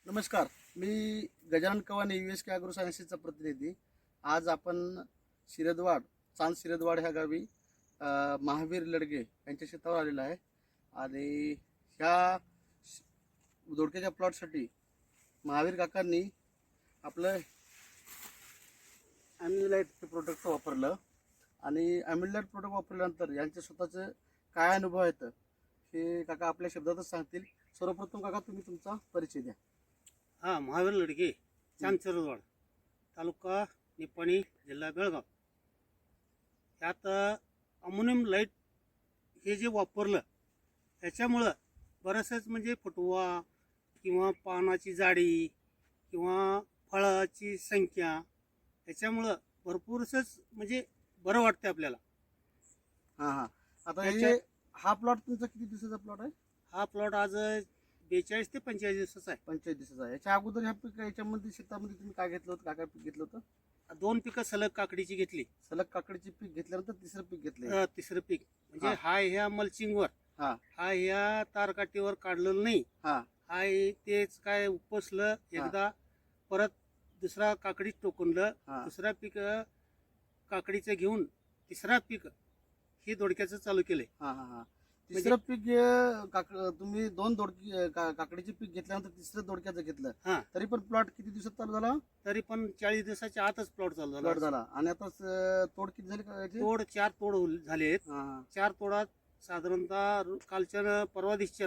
नमस्कार, मी Gajanan कवाने USK agro सायन्सेसचा प्रतिनिधी. आज आपण चांद शिरदवाड ह्या गावी महावीर लडगे यांच्या शेतावर आलेला आहे आणि ह्या दोडक्याच्या प्लॉटसाठी महावीर काकांनी आपलं ॲम्युलाइट प्रोडक्ट वापरलं आणि ॲम्युलाइट प्रोडक्ट वापरल्यानंतर यांचे स्वतःचे काय अनुभव आहेत हे काका आपल्या शब्दातच सांगतील. सर्वप्रथम काका तुम्ही तुमचा परिचय द्या. हा, महावीर लडगे, चांद शिरदवाड, तालुका निपाणी, जिल्हा बेळगाव. यात अमोनियम लाईट हे जे वापरलं त्याच्यामुळं बरंचसंच म्हणजे फुटवा किंवा पानाची जाडी किंवा फळाची संख्या याच्यामुळं भरपूरच म्हणजे बरं वाटतं आपल्याला. आता हे हा प्लॉट तुमचा किती दिवसाचा प्लॉट आहे? हा प्लॉट आज 42 ते 45 दिवसाचा आहे. 45 दिवसाचा आहे. याच्या अगोदर ह्या पीक याच्यामध्ये शेतामध्ये तुम्ही काय घेतलं होतं? काय पीक घेतलं होतं? 2 पिकं सलग काकडीची घेतली. सलग काकडीची पीक घेतल्यानंतर तिसरं पीक घेतलं. तिसरं पीक म्हणजे हा ह्या मल्चिंगवर, हा ह्या तारकाठीवर काढलेलं नाही. हा तेच काय उपसलं एकदा, परत दुसरा काकडी टोकनलं, दुसरा पीक काकडीचं घेऊन तिसरा पीक हे दोडक्याचं चालू केलंय. तिसरं पीक तुम्ही 2 काकडीचे पीक घेतल्यानंतर तिसरं दोडक्याचं घेतलं. तरी पण प्लॉट किती दिवसात चालू झाला? तरी पण 40 दिवसाच्या आतच प्लॉट चालू झाला. आणि आता तोड किती झाली? तोड 4 तोड झाले आहेत. 4 तोडात साधारणतः कालच्या परवा दिवशी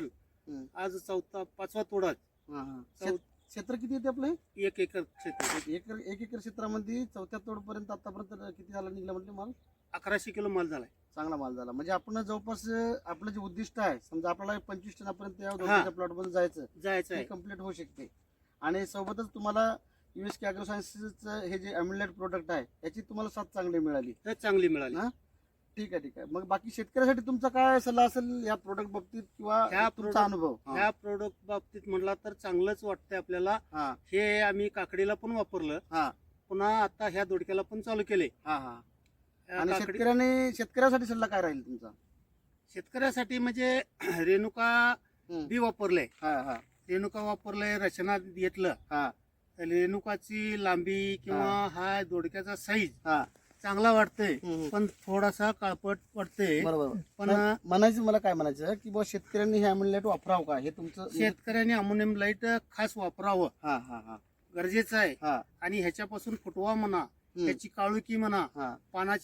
आज 5वा तोडा. क्षेत्र किती येते आपलं? 1 एकर क्षेत्र. 1 एकर क्षेत्रामध्ये 4थ्या तोडपर्यंत आतापर्यंत किती झाला निघला म्हटलं माल? 1100 किलो माल झालाय. चांगला माल झाला. म्हणजे आपण जवळपास आपलं जे उद्दिष्ट आहे, समजा आपल्याला 25 टनापर्यंत या दोडक्याच्या प्लॉट मध्ये जायचं आहे, कम्प्लीट होऊ शकते. आणि सोबतच तुम्हाला USK ॲग्रो सायन्सेसचं हे जे ॲम्युलेट प्रोडक्ट आहे याची तुम्हाला साथ चांगली मिळाली. ठीक आहे. मग बाकी शेतकऱ्यासाठी तुमचा काय सल्ला असेल या प्रोडक्ट बाबतीत किंवा तुमचा अनुभव? ह्या प्रोडक्ट बाबतीत म्हटला तर चांगलंच वाटतंय आपल्याला. हे आम्ही काकडीला पण वापरलं, पुन्हा आता ह्या दोडक्याला पण चालू केले. आणि शेतकऱ्यासाठी सल्ला काय राहील तुमचा? शेतकऱ्यासाठी म्हणजे रेणुका बी वापरले, रेणुका वापरले, रचना घेतलं. रेणुकाची लांबी किंवा हा दोडक्याचा साईज चांगला वाटतंय, पण थोडासा काळपट वाटतंय. पण मला काय म्हणायचं की बुवा शेतकऱ्यांनी हे ॲम्युलेट वापरावं का? हे तुमचं शेतकऱ्यांनी अमोनियम लाईट खास वापरावं, गरजेचं आहे. आणि ह्याच्यापासून फुटवा म्हणा, ह्याची काळुकी म्हणा, पानाची